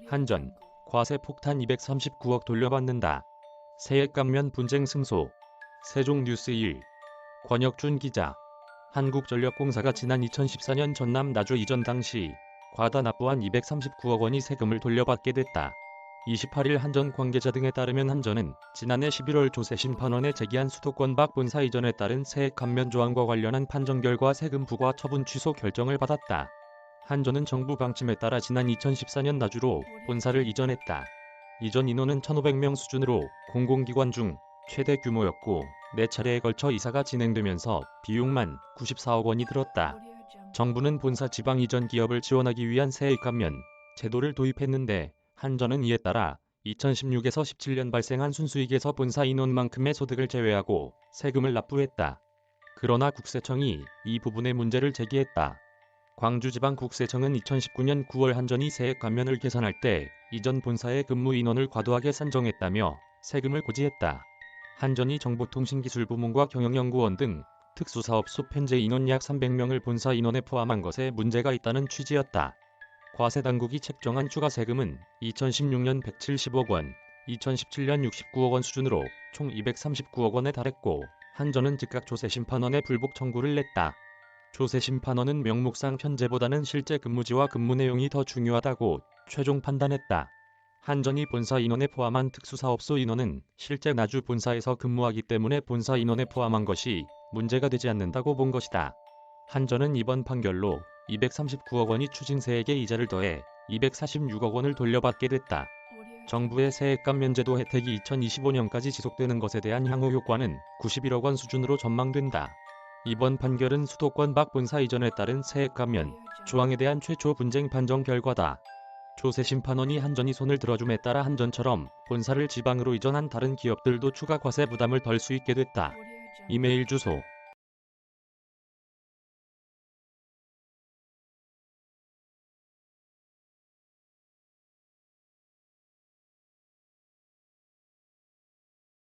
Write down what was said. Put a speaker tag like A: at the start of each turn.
A: 한전, 과세 폭탄 239억 돌려받는다. 세액 감면 분쟁 승소. 세종뉴스 1. 권혁준 기자. 한국전력공사가 지난 2014년 전남 나주 이전 당시 과다 납부한 239억 원이 세금을 돌려받게 됐다. 28일 한전 관계자 등에 따르면 한전은 지난해 11월 조세심판원에 제기한 수도권 밖 본사 이전에 따른 세액 감면 조항과 관련한 판정 결과 세금 부과 처분 취소 결정을 받았다. 한전은 정부 방침에 따라 지난 2014년 나주로 본사를 이전했다. 이전 인원은 1,500명 수준으로 공공기관 중 최대 규모였고 4차례에 걸쳐 이사가 진행되면서 비용만 94억 원이 들었다. 정부는 본사 지방 이전 기업을 지원하기 위한 세액 감면 제도를 도입했는데 한전은 이에 따라 2016에서 17년 발생한 순수익에서 본사 인원만큼의 소득을 제외하고 세금을 납부했다. 그러나 국세청이 이 부분의 문제를 제기했다. 광주지방국세청은 2019년 9월 한전이 세액 감면을 계산할 때 이전 본사의 근무 인원을 과도하게 산정했다며 세금을 고지했다. 한전이 정보통신기술부문과 경영연구원 등 특수사업소 편제 인원 약 300명을 본사 인원에 포함한 것에 문제가 있다는 취지였다. 과세당국이 책정한 추가 세금은 2016년 170억 원, 2017년 69억 원 수준으로 총 239억 원에 달했고 한전은 즉각 조세심판원에 불복 청구를 냈다. 조세심판원은 명목상 편제보다는 실제 근무지와 근무 내용이 더 중요하다고 최종 판단했다. 한전이 본사 인원에 포함한 특수사업소 인원은 실제 나주 본사에서 근무하기 때문에 본사 인원에 포함한 것이 문제가 되지 않는다고 본 것이다. 한전은 이번 판결로 239억 원이 추징세액의 이자를 더해 246억 원을 돌려받게 됐다. 정부의 세액 감면 제도 혜택이 2025년까지 지속되는 것에 대한 향후 효과는 91억 원 수준으로 전망된다. 이번 판결은 수도권 밖 본사 이전에 따른 세액 감면 조항에 대한 최초 분쟁 판정 결과다. 조세심판원이 한전이 손을 들어줌에 따라 한전처럼 본사를 지방으로 이전한 다른 기업들도 추가 과세 부담을 덜 수 있게 됐다. 이메일 주소